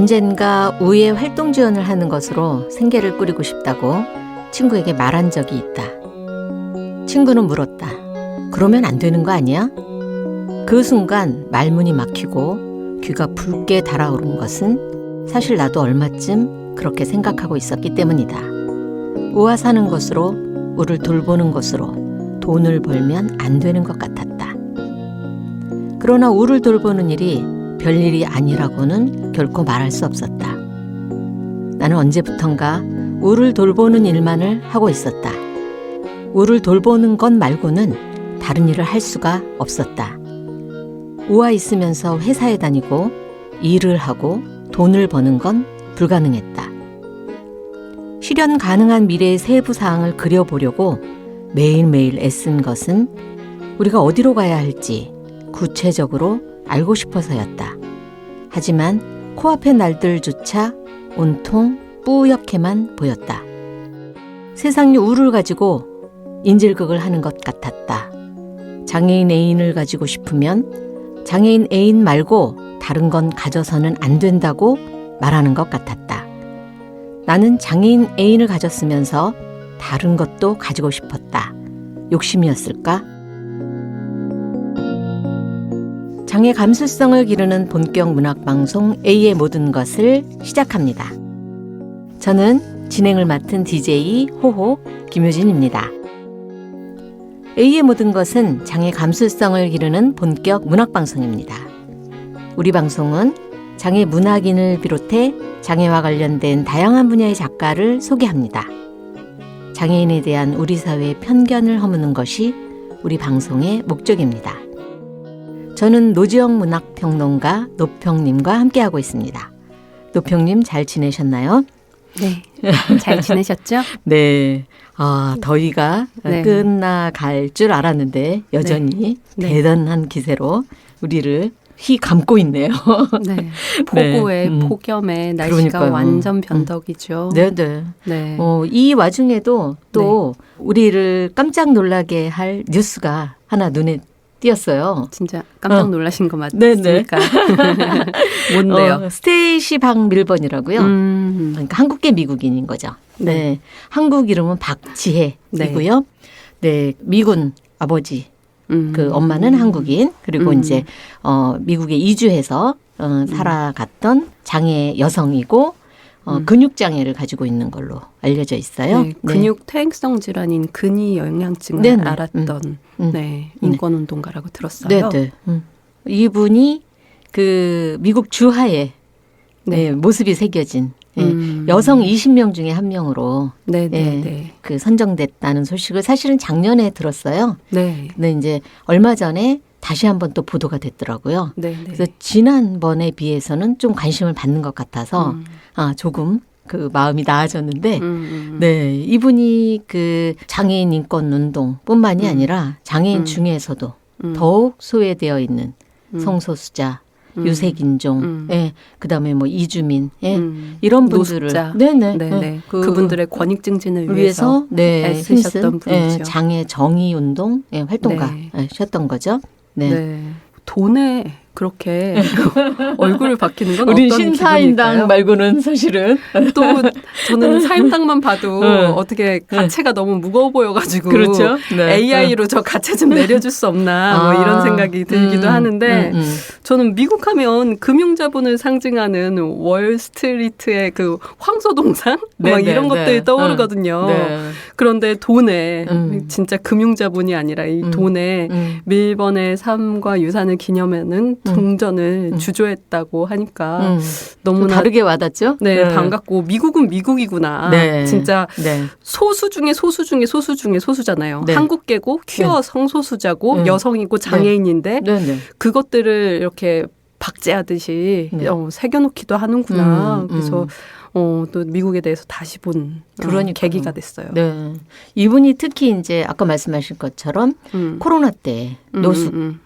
언젠가 우회 활동 지원을 하는 것으로 생계를 꾸리고 싶다고 친구에게 말한 적이 있다. 친구는 물었다. 그러면 안 되는 거 아니야? 그 순간 말문이 막히고 귀가 붉게 달아오른 것은 사실 나도 얼마쯤 그렇게 생각하고 있었기 때문이다. 우와 사는 것으로, 우를 돌보는 것으로 돈을 벌면 안 되는 것 같았다. 그러나 우를 돌보는 일이 별일이 아니라고는 결코 말할 수 없었다. 나는 언제부턴가 우를 돌보는 일만을 하고 있었다. 우를 돌보는 것 말고는 다른 일을 할 수가 없었다. 우와 있으면서 회사에 다니고 일을 하고 돈을 버는 건 불가능했다. 실현 가능한 미래의 세부 사항을 그려보려고 매일매일 애쓴 것은 우리가 어디로 가야 할지 구체적으로 알고 싶어서였다. 하지만 코앞의 날들조차 온통 뿌옇게만 보였다. 세상이 우를 가지고 인질극을 하는 것 같았다. 장애인 애인을 가지고 싶으면 장애인 애인 말고 다른 건 가져서는 안 된다고 말하는 것 같았다. 나는 장애인 애인을 가졌으면서 다른 것도 가지고 싶었다. 욕심이었을까? 장애 감수성을 기르는 본격 문학방송 A의 모든 것을 시작합니다. 저는 진행을 맡은 DJ 호호 김효진입니다. A의 모든 것은 장애 감수성을 기르는 본격 문학방송입니다. 우리 방송은 장애 문학인을 비롯해 장애와 관련된 다양한 분야의 작가를 소개합니다. 장애인에 대한 우리 사회의 편견을 허무는 것이 우리 방송의 목적입니다. 저는 노지영 문학평론가 노평님과 함께하고 있습니다. 노평님 잘 지내셨나요? 네, 잘 지내셨죠? 네. 더위가 네. 끝나갈 줄 알았는데 여전히 네. 대단한 기세로 우리를 감고 있네요. 네, 폭우에 폭염에 날씨가 그러니까요. 완전 변덕이죠. 네네. 네. 이 와중에도 또 우리를 깜짝 놀라게 할 뉴스가 하나 눈에 띄었어요. 진짜 깜짝 놀라신 거 맞습니까? 뭔데요? 스테이시 박 밀번이라고요. 그러니까 한국계 미국인인 거죠. 네. 한국 이름은 박지혜이고요. 네. 미군 아버지. 그 엄마는 한국인. 그리고 이제 미국에 이주해서 살아갔던 장애 여성이고 근육장애를 가지고 있는 걸로 알려져 있어요. 네, 근육 퇴행성 질환인 근위 영양증을 네네. 앓았던 인권운동가라고 들었어요. 네네. 이분이 그 미국 주하에 모습이 새겨진 여성 20명 중에 한 명으로 그 선정됐다는 소식을 사실은 작년에 들었어요. 네. 근데 이제 얼마 전에 다시 한번 또 보도가 됐더라고요. 그래서 지난번에 비해서는 좀 관심을 받는 것 같아서 조금 그 마음이 나아졌는데 네, 이분이 그 장애인 인권 운동뿐만이 아니라 장애인 중에서도 더욱 소외되어 있는 성소수자, 유색인종, 그다음에 뭐 이주민, 이런 분들을 노숙자, 그분들의 권익 증진을 위해서 애쓰셨던 분이죠. 장애 정의 운동 활동가셨던 거죠. 네. 돈에 그렇게 얼굴을 박히는 건 우리 어떤 신사임당 기분일까요? 말고는 사실은 또 저는 사임당만 봐도 어떻게 가채가 너무 무거워 보여가지고 그렇죠? 네. AI로 저 가채 좀 내려줄 수 없나 뭐 이런 생각이 들기도 하는데 저는 미국 하면 금융자본을 상징하는 월스트리트의 그 황소동상 막 이런 것들이 떠오르거든요. 그런데 돈에 진짜 금융자본이 아니라 이 돈에 밀번의 삶과 유산을 기념하는 동전을 주조했다고 하니까 너무나 다르게 와닿죠? 네, 반갑고 미국은 미국이구나. 진짜 소수 중에 소수 중에 소수 중에 소수잖아요. 한국계고 퀴어 성소수자고 여성이고 장애인인데 그것들을 이렇게 박제하듯이 새겨놓기도 하는구나. 그래서 또 미국에 대해서 다시 본 계기가 됐어요. 네. 이분이 특히 이제 아까 말씀하신 것처럼 코로나 때 노숙자들에게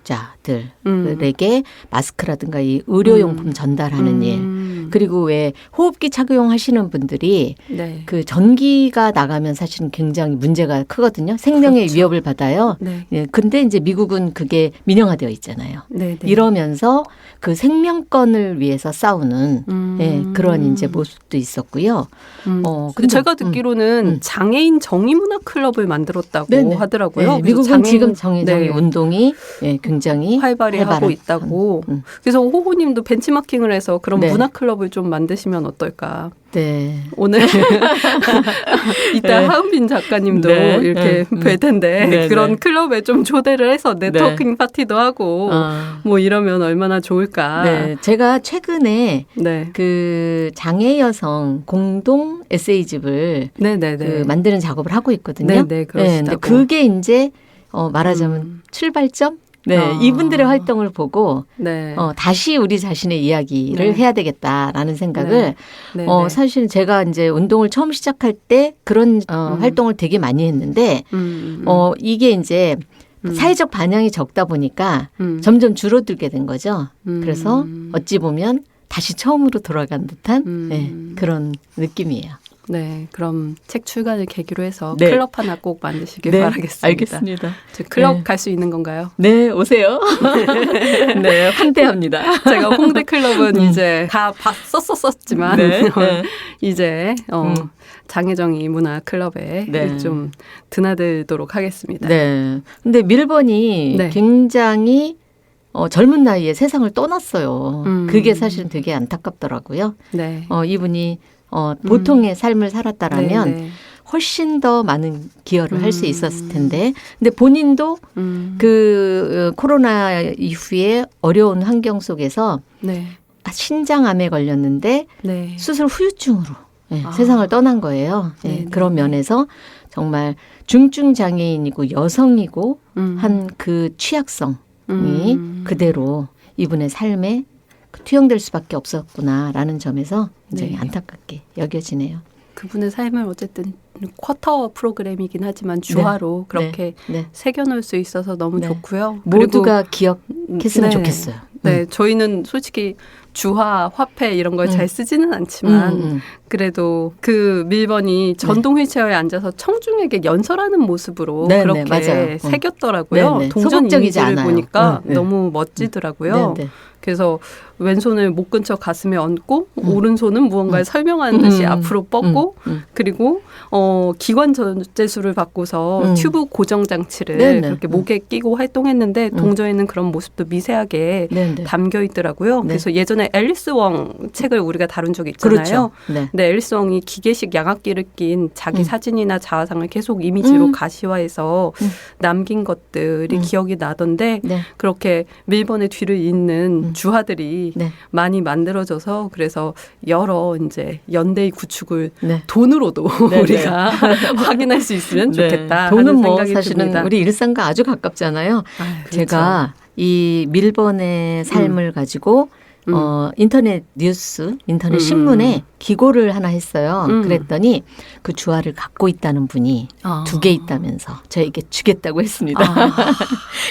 마스크라든가 이 의료용품 전달하는 일, 그리고 왜 호흡기 착용하시는 분들이 그 전기가 나가면 사실은 굉장히 문제가 크거든요. 생명의 위협을 받아요. 근데 이제 미국은 그게 민영화되어 있잖아요. 이러면서 그 생명권을 위해서 싸우는 예, 그런 이제 모습도 있었고요. 근데 제가 듣기로는 장애인 정의문화 클럽을 만들었다고 네네. 하더라고요. 네, 미국은 지금 정의 네. 운동이 예, 굉장히 활발히 하고 있다고. 그래서 호호님도 벤치마킹을 해서 그런 네. 문화 클럽을 좀 만드시면 어떨까. 네. 오늘 이따 네. 하은빈 작가님도 네. 이렇게 뵐 텐데 네. 그런 네. 클럽에 좀 초대를 해서 네트워킹 파티도 하고 뭐 이러면 얼마나 좋을까. 네, 제가 최근에 네. 그 장애 여성 공동 에세이집을 네네네. 그 만드는 작업을 하고 있거든요. 네네, 그러시다고. 근데 그게 이제 말하자면 출발점? 네, 이분들의 활동을 보고 네. 다시 우리 자신의 이야기를 네. 해야 되겠다라는 생각을 네. 사실 제가 이제 운동을 처음 시작할 때 그런 활동을 되게 많이 했는데 이게 이제 사회적 반향이 적다 보니까 점점 줄어들게 된 거죠. 그래서 어찌 보면 다시 처음으로 돌아간 듯한 네, 그런 느낌이에요. 네, 그럼 책 출간을 계기로 해서 네. 클럽 하나 꼭 만드시길 네, 바라겠습니다. 알겠습니다. 저 클럽 네. 갈 수 있는 건가요? 네, 오세요. 네, 환대합니다. 제가 홍대 클럽은 이제 다 봤었지만 네, 네. 이제 장혜정이 문화 클럽에 네. 좀 드나들도록 하겠습니다. 네. 근데 밀번이 네. 굉장히 젊은 나이에 세상을 떠났어요. 그게 사실은 되게 안타깝더라고요. 네. 이분이 보통의 삶을 살았다라면 네. 훨씬 더 많은 기여를 할 수 있었을 텐데. 근데 본인도 그 코로나 이후에 어려운 환경 속에서 네. 신장암에 걸렸는데 네. 수술 후유증으로 세상을 떠난 거예요. 네, 그런 네. 면에서 정말 중증 장애인이고 여성이고 한 그 취약성이 그대로 이분의 삶에 투영될 수밖에 없었구나라는 점에서 굉장히 네. 안타깝게 여겨지네요. 그분의 삶을 어쨌든 쿼터 프로그램이긴 하지만 주화로 그렇게 네. 새겨놓을 수 있어서 너무 네. 좋고요. 모두가 기억했으면 네. 좋겠어요. 네, 저희는 솔직히 주화, 화폐 이런 걸 잘 쓰지는 않지만 그래도 그 밀번이 전동 휠체어에 앉아서 청중에게 연설하는 모습으로 네, 그렇게 네, 맞아요. 새겼더라고요. 네, 네. 동전 소극적이지 이미지를 않아요. 보니까 네. 너무 멋지더라고요. 네, 네. 그래서 왼손을 목 근처 가슴에 얹고 오른손은 무언가를 설명하는 듯이 앞으로 뻗고 그리고 기관 전제수를 받고서 튜브 고정 장치를 네네. 그렇게 목에 끼고 활동했는데 동전에는 그런 모습도 미세하게 네네. 담겨 있더라고요. 네. 그래서 예전에 앨리스 웡 책을 우리가 다룬 적이 있잖아요. 그렇죠. 네. 근데 앨리스 웡이 기계식 양압기를 낀 자기 사진이나 자화상을 계속 이미지로 가시화해서 남긴 것들이 기억이 나던데 네. 그렇게 밀번의 뒤를 잇는 주화들이 네. 많이 만들어져서 그래서 여러 이제 연대의 구축을 네. 돈으로도 네, 우리가 확인할 수 있으면 좋겠다. 돈은 하는 뭐 생각이 사실은 듭니다. 우리 일상과 아주 가깝잖아요. 그렇죠. 제가 이 밀번의 삶을 가지고 인터넷 뉴스, 인터넷 신문에 기고를 하나 했어요. 그랬더니 그 주화를 갖고 있다는 분이 2개 있다면서 저에게 주겠다고 했습니다.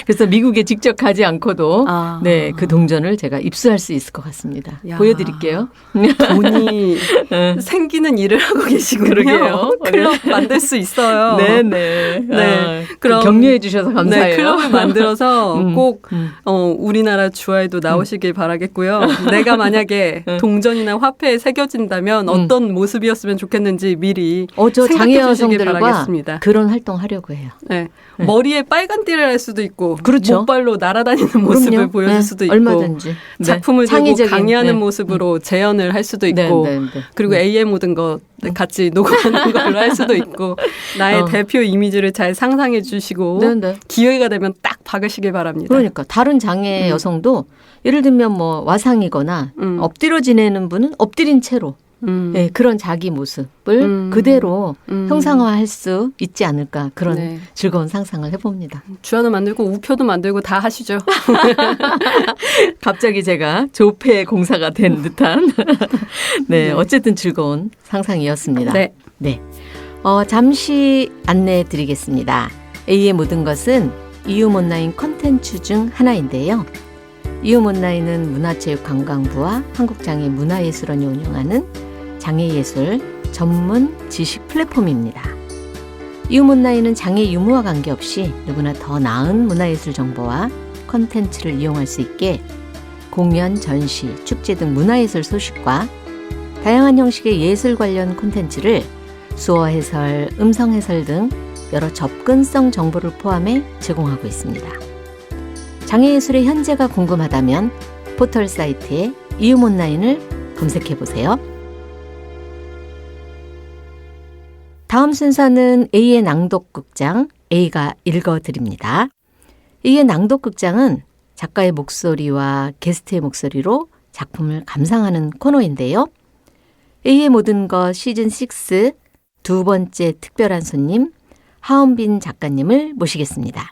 그래서 미국에 직접 가지 않고도 네, 그 동전을 제가 입수할 수 있을 것 같습니다. 야. 보여드릴게요. 돈이 생기는 일을 하고 계시군요. 그러게요. 클럽 만들 수 있어요. 네네. 네. 그럼 격려해 주셔서 감사해요. 네, 클럽을 만들어서 꼭 우리나라 주화에도 나오시길 바라겠고요. 내가 만약에 동전이나 화폐에 새겨진다면 어떤 모습이었으면 좋겠는지 미리 저 장애 생각해 주시길 여성들과 바라겠습니다. 그런 활동 하려고 해요. 네. 머리에 빨간 띠를 할 수도 있고 그렇죠. 목발로 날아다니는 모습을 그럼요. 보여줄 네, 수도 있고 얼마든지. 네. 작품을 들고 창의적인, 강의하는 네. 모습으로 재연을 할 수도 네, 있고 네, 네. 그리고 AM 모든 거 같이 녹음하는 걸로 할 수도 있고 나의 대표 이미지를 잘 상상해 주시고 네, 네. 기회가 되면 딱 박으시길 바랍니다. 그러니까 다른 장애 여성도 예를 들면 뭐 와상이거나 엎드려 지내는 분은 엎드린 채로 네, 그런 자기 모습을 그대로 형상화할 수 있지 않을까 그런 네. 즐거운 상상을 해봅니다. 주화도 만들고 우표도 만들고 다 하시죠. 갑자기 제가 조폐 공사가 된 듯한 네, 어쨌든 즐거운 상상이었습니다. 네. 네. 잠시 안내해 드리겠습니다. A의 모든 것은 이웃 온라인 콘텐츠 중 하나인데요. 이웃 온라인은 문화체육관광부와 한국장애문화예술원이 운영하는 장애예술 전문 지식 플랫폼입니다. 이웃 온라인은 장애 유무와 관계없이 누구나 더 나은 문화예술 정보와 콘텐츠를 이용할 수 있게 공연, 전시, 축제 등 문화예술 소식과 다양한 형식의 예술 관련 콘텐츠를 수어 해설, 음성 해설 등 여러 접근성 정보를 포함해 제공하고 있습니다. 장애예술의 현재가 궁금하다면 포털 사이트에 이음 온라인을 검색해 보세요. 다음 순서는 A의 낭독극장, A가 읽어드립니다. A의 낭독극장은 작가의 목소리와 게스트의 목소리로 작품을 감상하는 코너인데요. A의 모든 것 시즌6 두 번째 특별한 손님 하은빈 작가님을 모시겠습니다.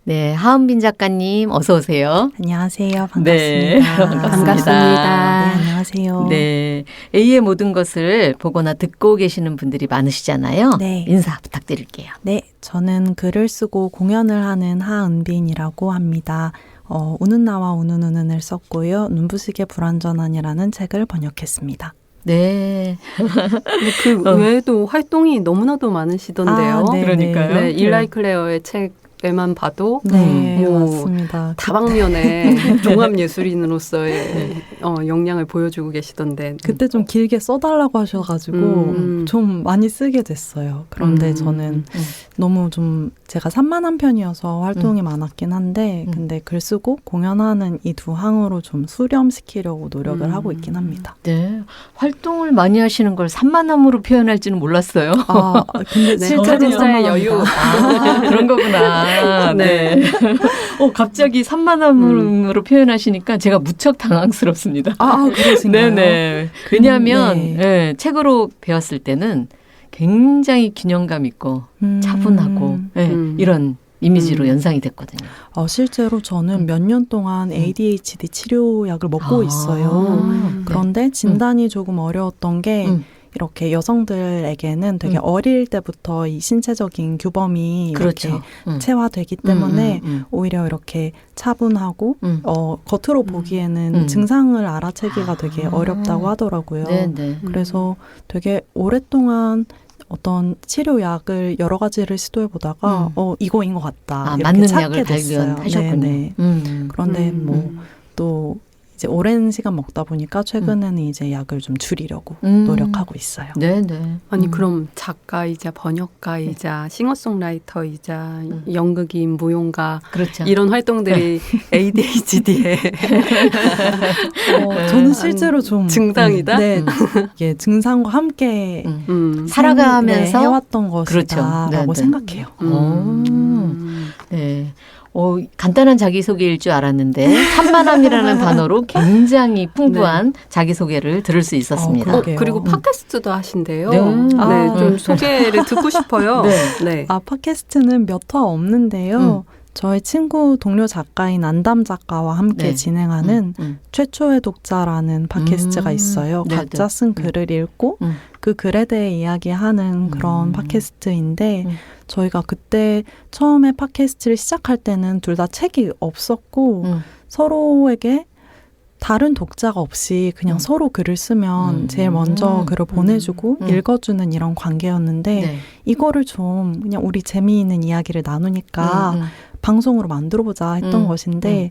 네, 하은빈 작가님 어서 오세요. 안녕하세요. 반갑습니다. 네, 반갑습니다. 네, 안녕하세요. 네, A의 모든 것을 보거나 듣고 계시는 분들이 많으시잖아요. 네. 인사 부탁드릴게요. 네, 저는 글을 쓰고 공연을 하는 하은빈이라고 합니다. 우는 나와 우는 우는을 썼고요. 눈부시게 불완전한이라는 책을 번역했습니다. 네. 그 외에도 활동이 너무나도 많으시던데요. 네, 그러니까요. 네, 일라이 클레어의 책에만 봐도 네, 뭐 맞습니다. 다방면의 종합예술인으로서의 역량을 보여주고 계시던데. 그때 좀 길게 써달라고 하셔가지고 좀 많이 쓰게 됐어요. 그런데 저는 너무 좀 제가 산만한 편이어서 활동이 많았긴 한데 근데 글 쓰고 공연하는 이 두 항으로 좀 수렴시키려고 노력을 하고 있긴 합니다. 네. 활동을 많이 하시는 걸 산만함으로 표현할지는 몰랐어요. 아, 근데 네, 실제로 혼자의 여유. 아, 그런 거구나. 네. 갑자기 산만함으로 표현하시니까 제가 무척 당황스럽습니다. 그러신가요? 네네. 왜냐하면 네. 책으로 배웠을 때는 굉장히 균형감 있고 차분하고 이런 이미지로 연상이 됐거든요. 실제로 저는 몇 년 동안 ADHD 치료약을 먹고 있어요. 그런데 진단이 조금 어려웠던 게 이렇게 여성들에게는 되게 어릴 때부터 이 신체적인 규범이 그렇죠. 이렇게 체화되기 때문에 오히려 이렇게 차분하고 겉으로 보기에는 증상을 알아채기가 되게 어렵다고 하더라고요. 네네. 그래서 되게 오랫동안 어떤 치료약을 여러 가지를 시도해 보다가 이거인 것 같다. 이렇게 맞는 찾게 약을 됐어요. 발견하셨군요. 네네. 그런데 또 이제 오랜 시간 먹다 보니까 최근에는 이제 약을 좀 줄이려고 노력하고 있어요. 네네. 아니 그럼 작가이자 번역가이자 싱어송라이터이자 연극인, 무용가 그렇죠. 이런 활동들이 ADHD에 저는 실제로 좀 증상이다? 네, 이게 증상과 함께 살아가면서 해왔던 것이다라고 그렇죠. 생각해요. 네. 간단한 자기소개일 줄 알았는데 산만함이라는 단어로 굉장히 풍부한 자기소개를 들을 수 있었습니다. 그러게요. 그리고 팟캐스트도 하신대요. 네. 좀 소개를 듣고 싶어요. 네. 팟캐스트는 몇 화 없는데요. 저희 친구 동료 작가인 안담 작가와 함께 진행하는 최초의 독자라는 팟캐스트가 있어요. 각자 쓴 글을 읽고 그 글에 대해 이야기하는 그런 팟캐스트인데 저희가 그때 처음에 팟캐스트를 시작할 때는 둘 다 책이 없었고 서로에게 다른 독자가 없이 그냥 서로 글을 쓰면 제일 먼저 글을 보내주고 읽어주는 이런 관계였는데 이거를 좀 그냥 우리 재미있는 이야기를 나누니까 방송으로 만들어보자 했던 것인데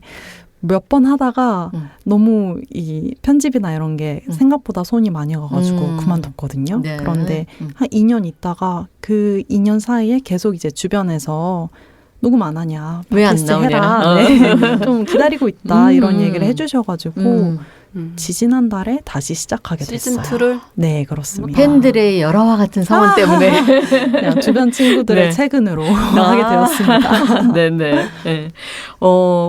몇 번 하다가 너무 이 편집이나 이런 게 생각보다 손이 많이 가가지고 그만뒀거든요. 네. 그런데 한 2년 있다가 그 2년 사이에 계속 이제 주변에서 녹음 안 하냐, 왜 안 팟캐스트 나오냐. 해라. 네. 좀 기다리고 있다 이런 얘기를 해주셔가지고 지지난달에 다시 시작하게 됐어요. 시즌2를? 네, 그렇습니다. 팬들의 열화와 같은 성원 때문에 그냥 주변 친구들의 네. 퇴근으로 하게 되었습니다. 네네. 네.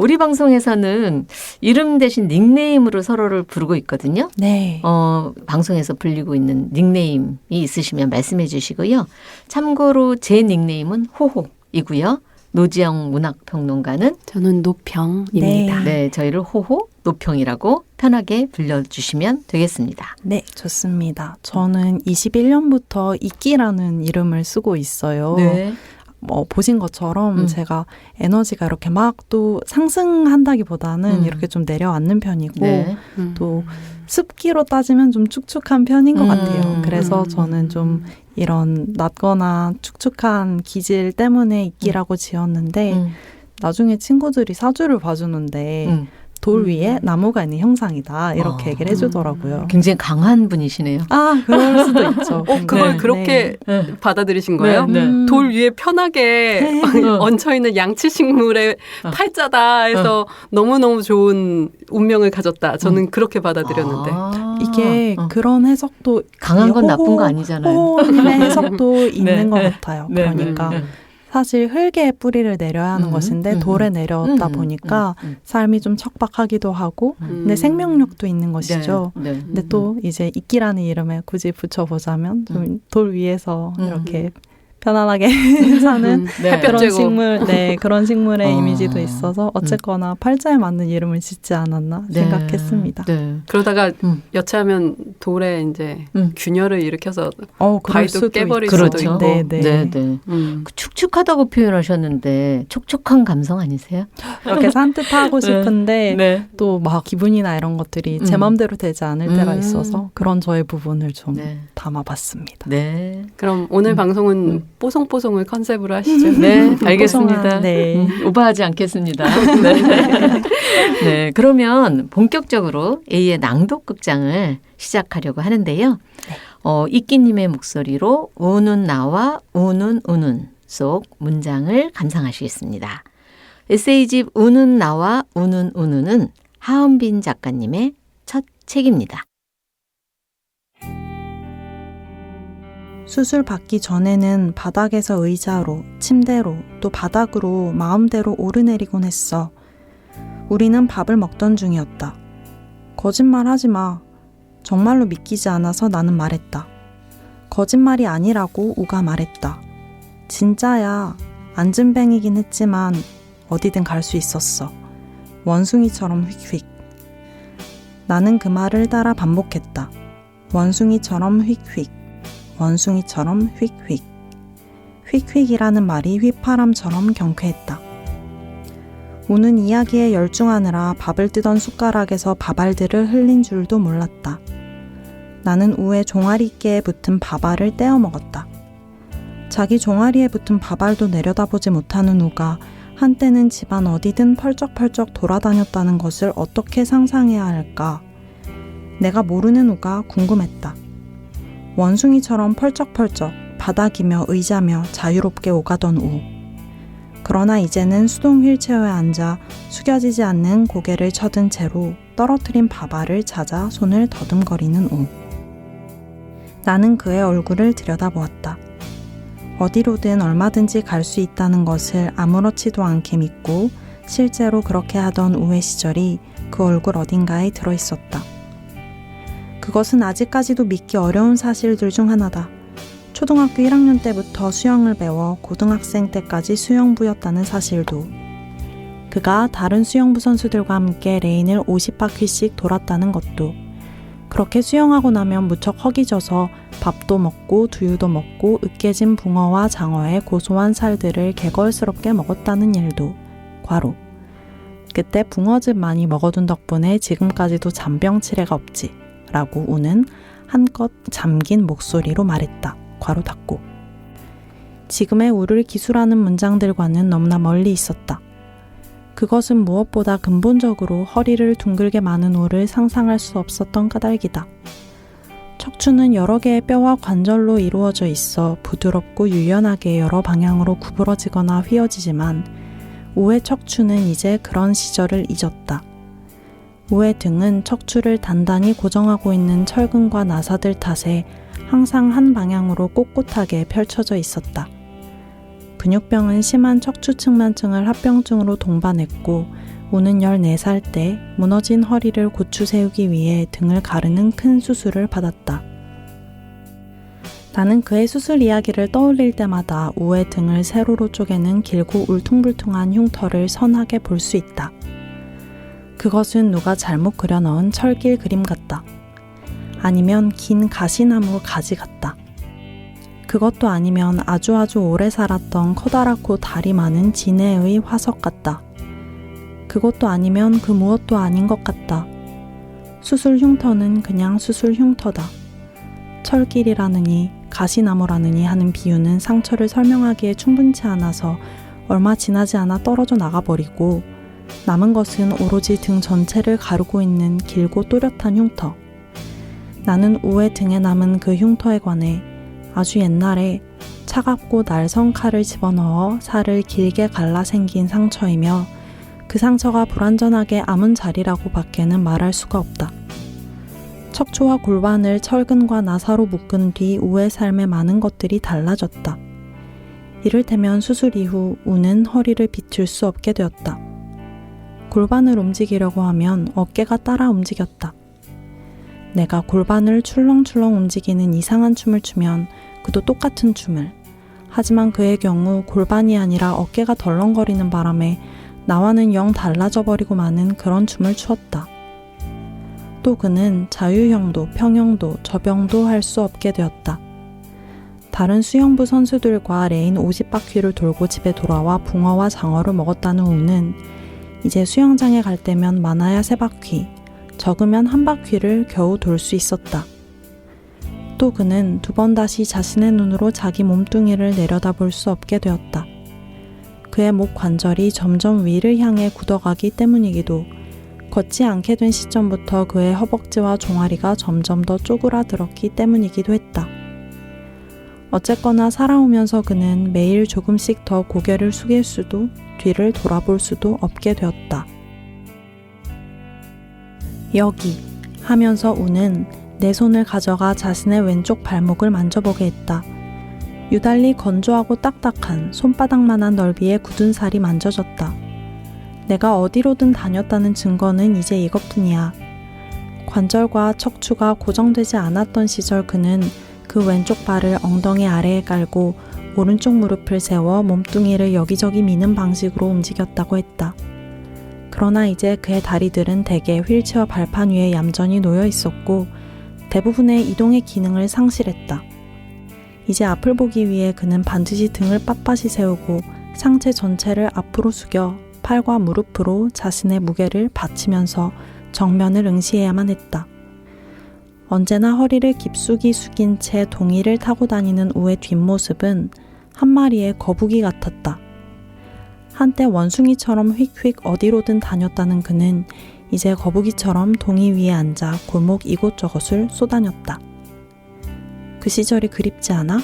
우리 방송에서는 이름 대신 닉네임으로 서로를 부르고 있거든요. 네. 방송에서 불리고 있는 닉네임이 있으시면 말씀해 주시고요. 참고로 제 닉네임은 호호이고요. 노지영 문학평론가는 저는 노평입니다. 네, 저희를 호호, 노평이라고 편하게 불러주시면 되겠습니다. 네, 좋습니다. 저는 21년부터 이끼라는 이름을 쓰고 있어요. 네. 보신 것처럼 제가 에너지가 이렇게 막 또 상승한다기보다는 이렇게 좀 내려앉는 편이고 네. 또 습기로 따지면 좀 축축한 편인 것 같아요. 그래서 저는 좀 이런 낮거나 축축한 기질 때문에 이끼라고 지었는데 나중에 친구들이 사주를 봐주는데 돌 위에 나무가 있는 형상이다. 이렇게 얘기를 해주더라고요. 굉장히 강한 분이시네요. 그럴 수도 있죠. 그걸 그렇게 받아들이신 거예요? 돌 위에 편하게 얹혀있는 양치식물의 팔자다 해서 너무너무 좋은 운명을 가졌다. 저는 그렇게 받아들였는데. 이게 그런 해석도 강한 건 나쁜 거 아니잖아요. 호호의 해석도 있는 것 같아요. 그러니까 사실 흙에 뿌리를 내려야 하는 것인데 돌에 내려왔다 보니까 삶이 좀 척박하기도 하고 근데 생명력도 있는 것이죠. 근데 또 이제 이끼라는 이름에 굳이 붙여보자면 좀 돌 위에서 이렇게 편안하게 사는 그런 식물, 그런 식물의 이미지도 있어서 어쨌거나 팔자에 맞는 이름을 짓지 않았나 생각했습니다. 그러다가 여차하면 돌에 이제 균열을 일으켜서 바위도 깨버릴 그렇죠. 수도 있고. 축축하다고 표현하셨는데 촉촉한 감성 아니세요? 그렇게 산뜻하고 싶은데 또 막 기분이나 이런 것들이 제 마음대로 되지 않을 때가 있어서 그런 저의 부분을 좀 담아봤습니다. 그럼 오늘 방송은 뽀송뽀송을 컨셉으로 하시죠. 네, 알겠습니다. 오버하지 않겠습니다. 그러면 본격적으로 A의 낭독극장을 시작하려고 하는데요. 이끼님의 목소리로 우는 나와 우는 속 문장을 감상하시겠습니다. 에세이집 우는 나와 우는 하은빈 작가님의 첫 책입니다. 수술 받기 전에는 바닥에서 의자로, 침대로, 또 바닥으로 마음대로 오르내리곤 했어. 우리는 밥을 먹던 중이었다. 거짓말 하지 마. 정말로 믿기지 않아서 나는 말했다. 거짓말이 아니라고 우가 말했다. 진짜야. 안진뱅이긴 했지만 어디든 갈 수 있었어. 원숭이처럼 휙휙. 나는 그 말을 따라 반복했다. 원숭이처럼 휙휙. 원숭이처럼 휙휙. 휙휙이라는 말이 휘파람처럼 경쾌했다. 우는 이야기에 열중하느라 밥을 뜨던 숟가락에서 밥알들을 흘린 줄도 몰랐다. 나는 우의 종아리깨에 붙은 밥알을 떼어 먹었다. 자기 종아리에 붙은 밥알도 내려다보지 못하는 우가 한때는 집안 어디든 펄쩍펄쩍 돌아다녔다는 것을 어떻게 상상해야 할까? 내가 모르는 우가 궁금했다. 원숭이처럼 펄쩍펄쩍 바닥이며 의자며 자유롭게 오가던 우. 그러나 이제는 수동 휠체어에 앉아 숙여지지 않는 고개를 쳐든 채로 떨어뜨린 밥알을 찾아 손을 더듬거리는 우. 나는 그의 얼굴을 들여다보았다. 어디로든 얼마든지 갈 수 있다는 것을 아무렇지도 않게 믿고 실제로 그렇게 하던 우의 시절이 그 얼굴 어딘가에 들어있었다. 그것은 아직까지도 믿기 어려운 사실들 중 하나다. 초등학교 1학년 때부터 수영을 배워 고등학생 때까지 수영부였다는 사실도. 그가 다른 수영부 선수들과 함께 레인을 50바퀴씩 돌았다는 것도. 그렇게 수영하고 나면 무척 허기져서 밥도 먹고 두유도 먹고 으깨진 붕어와 장어의 고소한 살들을 개걸스럽게 먹었다는 일도. 과로. 그때 붕어즙 많이 먹어둔 덕분에 지금까지도 잔병치레가 없지. 라고 우는 한껏 잠긴 목소리로 말했다. 괄호 닫고. 지금의 우를 기술하는 문장들과는 너무나 멀리 있었다. 그것은 무엇보다 근본적으로 허리를 둥글게 마는 우를 상상할 수 없었던 까닭이다. 척추는 여러 개의 뼈와 관절로 이루어져 있어 부드럽고 유연하게 여러 방향으로 구부러지거나 휘어지지만 우의 척추는 이제 그런 시절을 잊었다. 우의 등은 척추를 단단히 고정하고 있는 철근과 나사들 탓에 항상 한 방향으로 꼿꼿하게 펼쳐져 있었다. 근육병은 심한 척추측만증을 합병증으로 동반했고 우는 14살 때 무너진 허리를 고추 세우기 위해 등을 가르는 큰 수술을 받았다. 나는 그의 수술 이야기를 떠올릴 때마다 우의 등을 세로로 쪼개는 길고 울퉁불퉁한 흉터를 선하게 볼 수 있다. 그것은 누가 잘못 그려넣은 철길 그림 같다. 아니면 긴 가시나무 가지 같다. 그것도 아니면 아주 오래 살았던 커다랗고 다리 많은 진해의 화석 같다. 그것도 아니면 그 무엇도 아닌 것 같다. 수술 흉터는 그냥 수술 흉터다. 철길이라느니 가시나무라느니 하는 비유는 상처를 설명하기에 충분치 않아서 얼마 지나지 않아 떨어져 나가버리고 남은 것은 오로지 등 전체를 가르고 있는 길고 또렷한 흉터. 나는 우의 등에 남은 그 흉터에 관해 아주 옛날에 차갑고 날선 칼을 집어넣어 살을 길게 갈라 생긴 상처이며 그 상처가 불완전하게 아문 자리라고 밖에는 말할 수가 없다. 척추와 골반을 철근과 나사로 묶은 뒤 우의 삶에 많은 것들이 달라졌다. 이를테면 수술 이후 우는 허리를 비틀 수 없게 되었다. 골반을 움직이려고 하면 어깨가 따라 움직였다. 내가 골반을 출렁출렁 움직이는 이상한 춤을 추면 그도 똑같은 춤을. 하지만 그의 경우 골반이 아니라 어깨가 덜렁거리는 바람에 나와는 영 달라져 버리고 마는 그런 춤을 추었다. 또 그는 자유형도 평형도 접영도 할 수 없게 되었다. 다른 수영부 선수들과 레인 50바퀴를 돌고 집에 돌아와 붕어와 장어를 먹었다는 우는 이제 수영장에 갈 때면 많아야 3바퀴, 적으면 1바퀴를 겨우 돌 수 있었다. 또 그는 2번 다시 자신의 눈으로 자기 몸뚱이를 내려다볼 수 없게 되었다. 그의 목 관절이 점점 위를 향해 굳어가기 때문이기도 걷지 않게 된 시점부터 그의 허벅지와 종아리가 점점 더 쪼그라들었기 때문이기도 했다. 어쨌거나 살아오면서 그는 매일 조금씩 더 고개를 숙일 수도 뒤를 돌아볼 수도 없게 되었다. 여기 하면서 우는 내 손을 가져가 자신의 왼쪽 발목을 만져보게 했다. 유달리 건조하고 딱딱한 손바닥만한 넓이의 굳은 살이 만져졌다. 내가 어디로든 다녔다는 증거는 이제 이것뿐이야. 관절과 척추가 고정되지 않았던 시절 그는 그 왼쪽 발을 엉덩이 아래에 깔고 오른쪽 무릎을 세워 몸뚱이를 여기저기 미는 방식으로 움직였다고 했다. 그러나 이제 그의 다리들은 대개 휠체어 발판 위에 얌전히 놓여 있었고 대부분의 이동의 기능을 상실했다. 이제 앞을 보기 위해 그는 반드시 등을 빳빳이 세우고 상체 전체를 앞으로 숙여 팔과 무릎으로 자신의 무게를 받치면서 정면을 응시해야만 했다. 언제나 허리를 깊숙이 숙인 채 동이를 타고 다니는 우의 뒷모습은 한 마리의 거북이 같았다. 한때 원숭이처럼 휙휙 어디로든 다녔다는 그는 이제 거북이처럼 동이 위에 앉아 골목 이곳저곳을 쏘다녔다. 그 시절이 그립지 않아?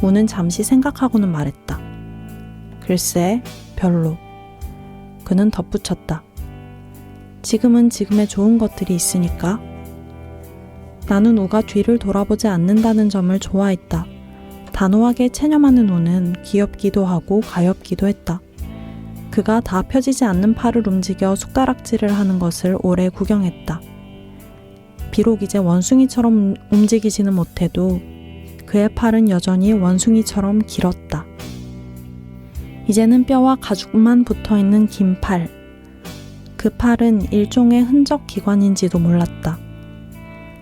우는 잠시 생각하고는 말했다. 글쎄, 별로. 그는 덧붙였다. 지금은 지금의 좋은 것들이 있으니까. 나는 우가 뒤를 돌아보지 않는다는 점을 좋아했다. 단호하게 체념하는 우는 귀엽기도 하고 가엾기도 했다. 그가 다 펴지지 않는 팔을 움직여 숟가락질을 하는 것을 오래 구경했다. 비록 이제 원숭이처럼 움직이지는 못해도 그의 팔은 여전히 원숭이처럼 길었다. 이제는 뼈와 가죽만 붙어있는 긴 팔. 그 팔은 일종의 흔적 기관인지도 몰랐다.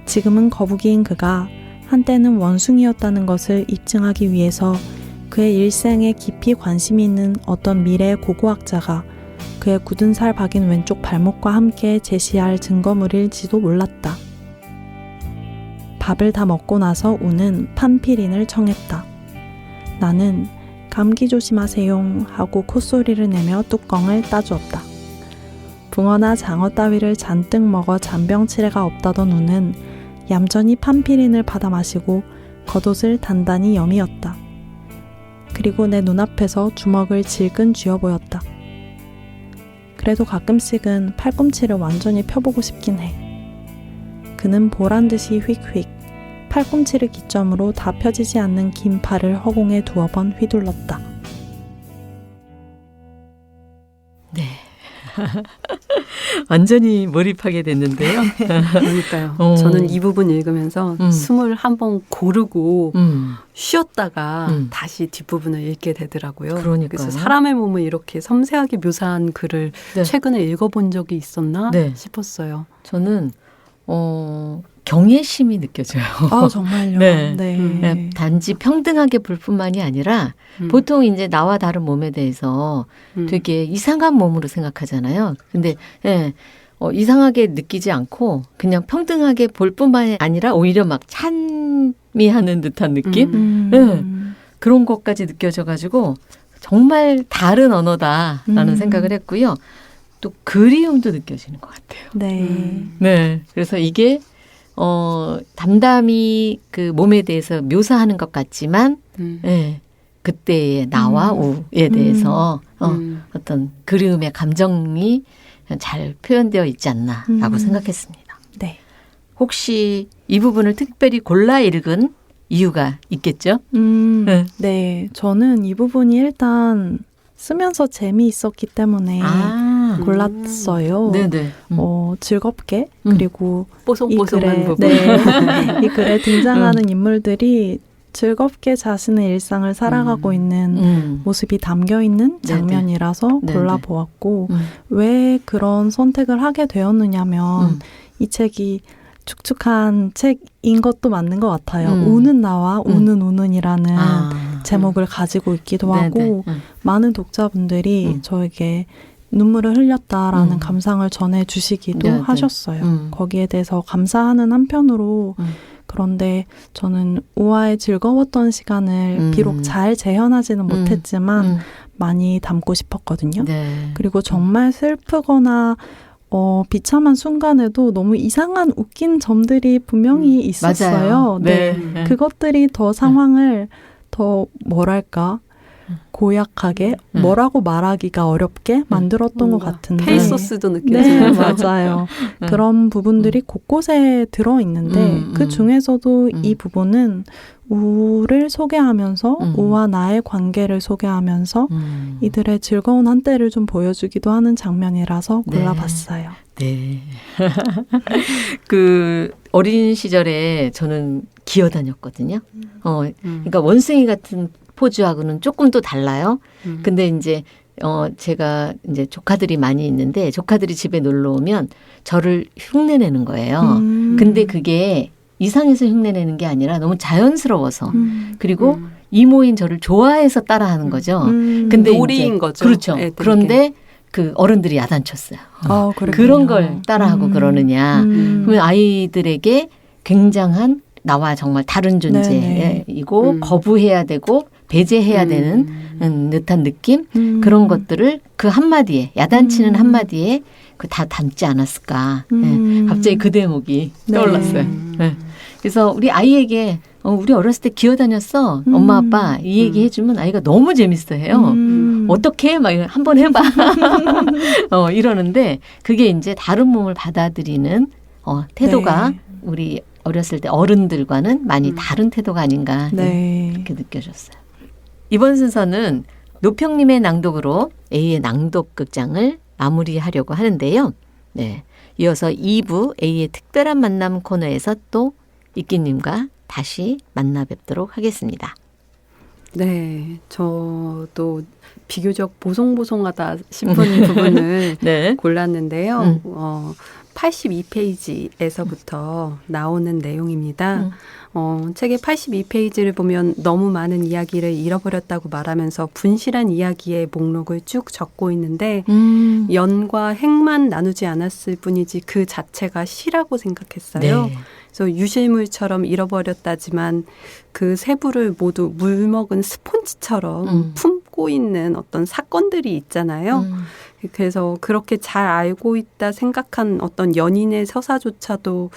지금은 거북이인 그가 한때는 원숭이였다는 것을 입증하기 위해서 그의 일생에 깊이 관심이 있는 어떤 미래의 고고학자가 그의 굳은 살 박인 왼쪽 발목과 함께 제시할 증거물일지도 몰랐다. 밥을 다 먹고 나서 우는 판피린을 청했다. 나는 감기 조심하세요 하고 콧소리를 내며 뚜껑을 따주었다. 붕어나 장어 따위를 잔뜩 먹어 잔병치레가 없다던 우는 얌전히 판피린을 받아 마시고 겉옷을 단단히 여미었다. 그리고 내 눈앞에서 주먹을 질끈 쥐어 보였다. 그래도 가끔씩은 팔꿈치를 완전히 펴보고 싶긴 해. 그는 보란듯이 휙휙 팔꿈치를 기점으로 다 펴지지 않는 긴 팔을 허공에 2번 휘둘렀다. 네. 완전히 몰입하게 됐는데요. 그러니까요. 저는 이 부분 읽으면서 숨을 한번 고르고 쉬었다가 다시 뒷부분을 읽게 되더라고요. 그러니까요. 그래서 사람의 몸을 이렇게 섬세하게 묘사한 글을 네. 최근에 읽어본 적이 있었나 네. 싶었어요. 저는 경외심이 느껴져요. 아, 정말요? 네. 네. 단지 평등하게 볼 뿐만이 아니라 보통 이제 나와 다른 몸에 대해서 되게 이상한 몸으로 생각하잖아요. 근데 이상하게 느끼지 않고 그냥 평등하게 볼 뿐만이 아니라 오히려 막 찬미하는 듯한 느낌? 네. 그런 것까지 느껴져가지고 정말 다른 언어다라는 생각을 했고요. 또 그리움도 느껴지는 것 같아요. 네. 네. 그래서 이게 담담히 그 몸에 대해서 묘사하는 것 같지만, 네. 그때의 나와 우에 대해서 어떤 그리움의 감정이 잘 표현되어 있지 않나라고 생각했습니다. 네. 혹시 이 부분을 특별히 골라 읽은 이유가 있겠죠? 네. 네. 저는 이 부분이 일단 쓰면서 재미있었기 때문에 골랐어요. 네네. 즐겁게 그리고 뽀송뽀송한 부분. 네. 이 글에 등장하는 인물들이 즐겁게 자신의 일상을 살아가고 있는 모습이 담겨 있는 장면이라서 골라보았고 왜 그런 선택을 하게 되었느냐면 이 책이 축축한 책인 것도 맞는 것 같아요. 우는 나와 우는이라는 제목을 가지고 있기도 하고 많은 독자분들이 저에게 눈물을 흘렸다라는 감상을 전해주시기도 하셨어요. 거기에 대해서 감사하는 한편으로 그런데 저는 우아의 즐거웠던 시간을 비록 잘 재현하지는 못했지만 많이 담고 싶었거든요. 네. 그리고 정말 슬프거나 비참한 순간에도 너무 이상한 웃긴 점들이 분명히 있었어요. 맞아요. 네. 그것들이 더 상황을 더 뭐랄까 고약하게 뭐라고 말하기가 어렵게 만들었던 것 같은데 페이소스도 네, 느껴져요. 맞아요. 그런 부분들이 곳곳에 들어있는데 그 중에서도 이 부분은 우를 소개하면서 우와 나의 관계를 소개하면서 이들의 즐거운 한때를 좀 보여주기도 하는 장면이라서 골라봤어요. 네. 그 어린 시절에 저는 기어다녔거든요. 그러니까 원숭이 같은 포즈하고는 조금 또 달라요. 근데 이제 제가 이제 조카들이 많이 있는데 조카들이 집에 놀러 오면 저를 흉내내는 거예요. 근데 그게 이상해서 흉내내는 게 아니라 너무 자연스러워서 그리고 이모인 저를 좋아해서 따라하는 거죠. 근데 놀이인 거죠. 그렇죠. 애들에게. 그런데 그 어른들이 야단쳤어요. 그랬군요. 그런 걸 따라하고 그러느냐. 그러면 아이들에게 굉장한 나와 정말 다른 존재이고 거부해야 되고 배제해야 되는 듯한 느낌 그런 것들을 그 한마디에 야단치는 한마디에 그 다 담지 않았을까. 네. 갑자기 그 대목이 떠올랐어요. 네. 그래서 우리 아이에게 우리 어렸을 때 기어다녔어. 엄마 아빠 이 얘기 해주면 아이가 너무 재밌어해요. 어떻게 막 한번 해봐. 이러는데 그게 이제 다른 몸을 받아들이는 태도가 우리 어렸을 때 어른들과는 많이 다른 태도가 아닌가 그렇게 느껴졌어요. 이번 순서는 노평님의 낭독으로 A의 낭독 극장을 마무리하려고 하는데요. 네, 이어서 2부 A의 특별한 만남 코너에서 또 이끼님과 다시 만나 뵙도록 하겠습니다. 네, 저도 비교적 보송보송하다 싶은 부분을 골랐는데요. 82페이지에서부터 나오는 내용입니다. 책의 82페이지를 보면 너무 많은 이야기를 잃어버렸다고 말하면서 분실한 이야기의 목록을 쭉 적고 있는데 연과 행만 나누지 않았을 뿐이지 그 자체가 시라고 생각했어요. 네. 그래서 유실물처럼 잃어버렸다지만 그 세부를 모두 물먹은 스폰지처럼 품고 있는 어떤 사건들이 있잖아요. 그래서 그렇게 잘 알고 있다 생각한 어떤 연인의 서사조차도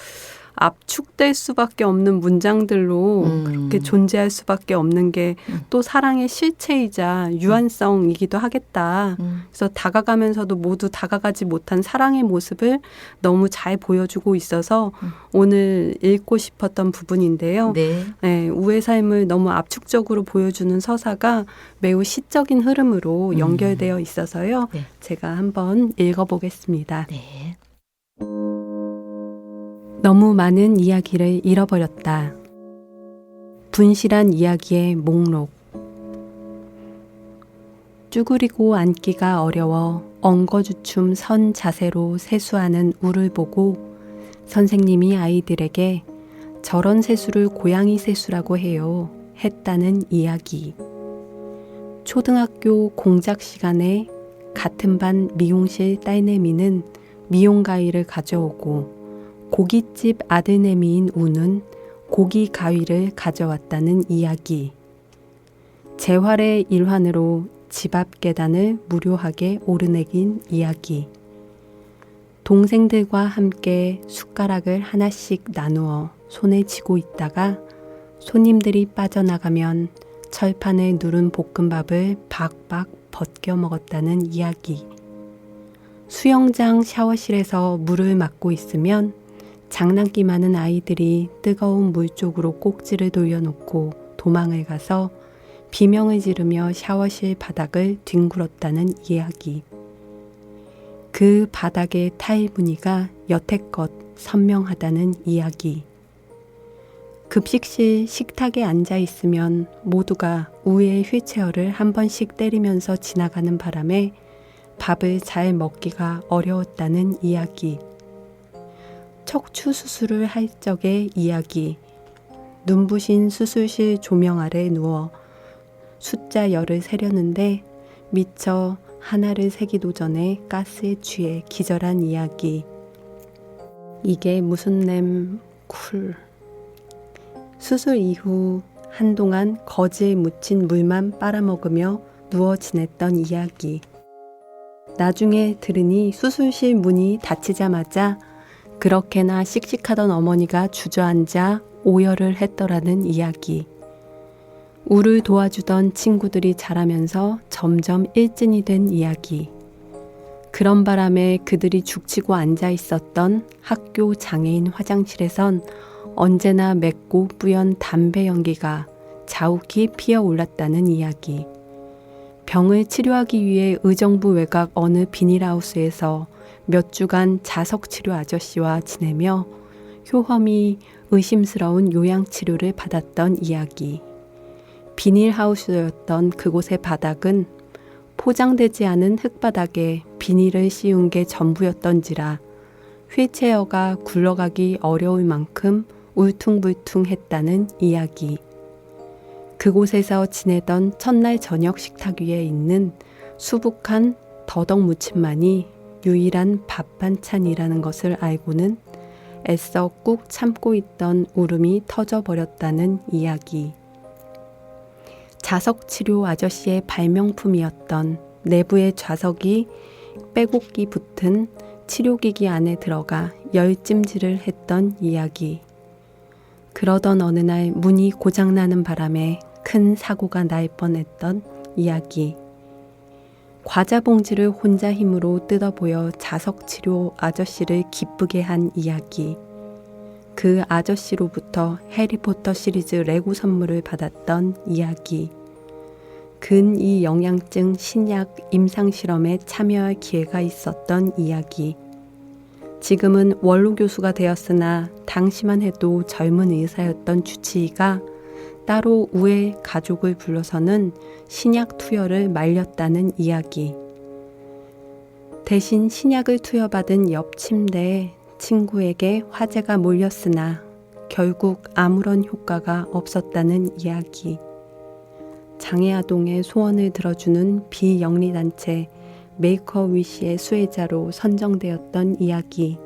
압축될 수밖에 없는 문장들로 그렇게 존재할 수밖에 없는 게 또 사랑의 실체이자 유한성이기도 하겠다. 그래서 다가가면서도 모두 다가가지 못한 사랑의 모습을 너무 잘 보여주고 있어서 오늘 읽고 싶었던 부분인데요. 네, 우의 삶을 너무 압축적으로 보여주는 서사가 매우 시적인 흐름으로 연결되어 있어서요. 제가 한번 읽어보겠습니다. 네. 너무 많은 이야기를 잃어버렸다. 분실한 이야기의 목록. 쭈그리고 앉기가 어려워 엉거주춤 선 자세로 세수하는 우를 보고 선생님이 아이들에게 저런 세수를 고양이 세수라고 해요. 했다는 이야기. 초등학교 공작 시간에 같은 반 미용실 딸내미는 미용 가위를 가져오고 고깃집 아들내미인 우는 고기 가위를 가져왔다는 이야기. 재활의 일환으로 집 앞 계단을 무료하게 오르내긴 이야기. 동생들과 함께 숟가락을 하나씩 나누어 손에 쥐고 있다가 손님들이 빠져나가면 철판을 누른 볶음밥을 박박 벗겨 먹었다는 이야기. 수영장 샤워실에서 물을 맞고 있으면 장난기 많은 아이들이 뜨거운 물 쪽으로 꼭지를 돌려놓고 도망을 가서 비명을 지르며 샤워실 바닥을 뒹굴었다는 이야기. 그 바닥의 타일 무늬가 여태껏 선명하다는 이야기. 급식실 식탁에 앉아 있으면 모두가 우의 휠체어를 한 번씩 때리면서 지나가는 바람에 밥을 잘 먹기가 어려웠다는 이야기. 척추 수술을 할 적의 이야기. 눈부신 수술실 조명 아래 누워 숫자 10을 세려는데 미처 하나를 세기도 전에 가스에 취해 기절한 이야기. 이게 무슨 냄 쿨. 수술 이후 한동안 거즈에 묻힌 물만 빨아먹으며 누워 지냈던 이야기. 나중에 들으니 수술실 문이 닫히자마자 그렇게나 씩씩하던 어머니가 주저앉아 오열을 했더라는 이야기. 우를 도와주던 친구들이 자라면서 점점 일진이 된 이야기. 그런 바람에 그들이 죽치고 앉아 있었던 학교 장애인 화장실에선 언제나 맵고 뿌연 담배 연기가 자욱히 피어올랐다는 이야기. 병을 치료하기 위해 의정부 외곽 어느 비닐하우스에서 몇 주간 자석치료 아저씨와 지내며 효험이 의심스러운 요양치료를 받았던 이야기. 비닐하우스였던 그곳의 바닥은 포장되지 않은 흙바닥에 비닐을 씌운 게 전부였던지라 휠체어가 굴러가기 어려울 만큼 울퉁불퉁했다는 이야기. 그곳에서 지내던 첫날 저녁 식탁 위에 있는 수북한 더덕 무침만이 유일한 밥 반찬이라는 것을 알고는 애써 꾹 참고 있던 울음이 터져버렸다는 이야기. 자석치료 아저씨의 발명품이었던 내부의 좌석이 빼곡히 붙은 치료기기 안에 들어가 열찜질을 했던 이야기. 그러던 어느 날 문이 고장나는 바람에 큰 사고가 날 뻔했던 이야기. 과자 봉지를 혼자 힘으로 뜯어보여 자석치료 아저씨를 기쁘게 한 이야기. 그 아저씨로부터 해리포터 시리즈 레고 선물을 받았던 이야기. 근이 영양증 신약 임상실험에 참여할 기회가 있었던 이야기. 지금은 원로 교수가 되었으나 당시만 해도 젊은 의사였던 주치의가 따로 우의 가족을 불러서는 신약 투여를 말렸다는 이야기. 대신 신약을 투여받은 옆 침대에 친구에게 화제가 몰렸으나 결국 아무런 효과가 없었다는 이야기. 장애아동의 소원을 들어주는 비영리단체 메이커위시의 수혜자로 선정되었던 이야기.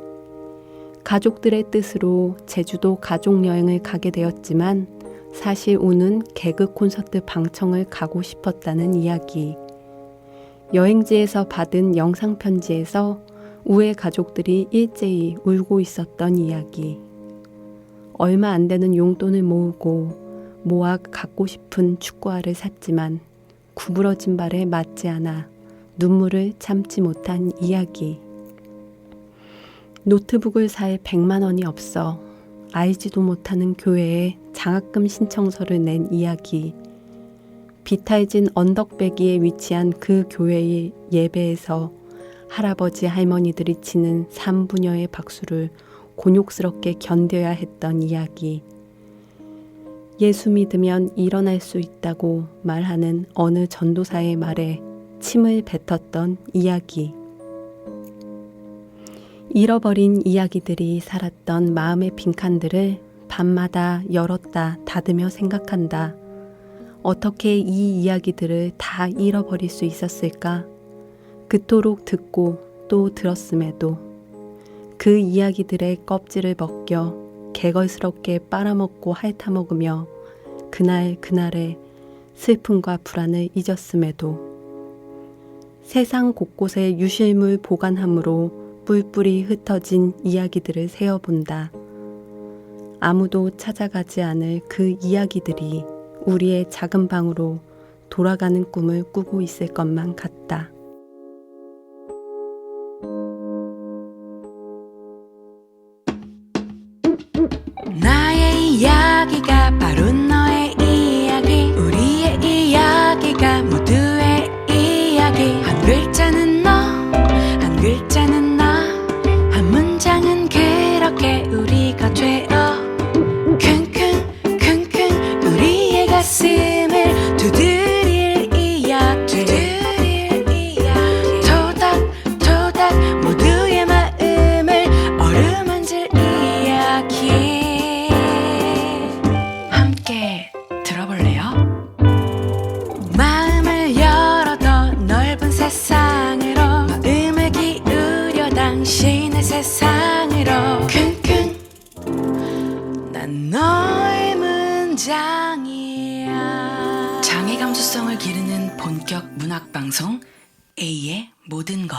가족들의 뜻으로 제주도 가족여행을 가게 되었지만 사실 우는 개그 콘서트 방청을 가고 싶었다는 이야기. 여행지에서 받은 영상편지에서 우의 가족들이 일제히 울고 있었던 이야기. 얼마 안 되는 용돈을 모아 갖고 싶은 축구화를 샀지만 구부러진 발에 맞지 않아 눈물을 참지 못한 이야기. 노트북을 살 100만 원이 없어 알지도 못하는 교회에 장학금 신청서를 낸 이야기. 비탈진 언덕배기에 위치한 그 교회의 예배에서 할아버지 할머니들이 치는 3분여의 박수를 곤욕스럽게 견뎌야 했던 이야기. 예수 믿으면 일어날 수 있다고 말하는 어느 전도사의 말에 침을 뱉었던 이야기. 잃어버린 이야기들이 살았던 마음의 빈칸들을 밤마다 열었다 닫으며 생각한다. 어떻게 이 이야기들을 다 잃어버릴 수 있었을까? 그토록 듣고 또 들었음에도 그 이야기들의 껍질을 벗겨 개걸스럽게 빨아먹고 핥아먹으며 그날의 슬픔과 불안을 잊었음에도 세상 곳곳에 유실물 보관함으로 뿔뿔이 흩어진 이야기들을 세어본다. 아무도 찾아가지 않을 그 이야기들이 우리의 작은 방으로 돌아가는 꿈을 꾸고 있을 것만 같다. 나의 이야기가 바로 너의 이야기, 우리의 이야기가 모두의 이야기. 한 글자는 너, 한 글자는 나, 한 문장은 그렇게 우리가 되어 킁킁 킁킁 우리의 가슴을 두드릴 이야기, 토닥토닥 모두의 마음을 어루만질 이야기. 함께 들어볼래요? 마음을 열어 더 넓은 세상으로, 마음을 기울여 당신의 세상으로. 킁킁 난 너의 문장이야. 장애 감수성을 기르는 본격 문학 방송 A의 모든 것.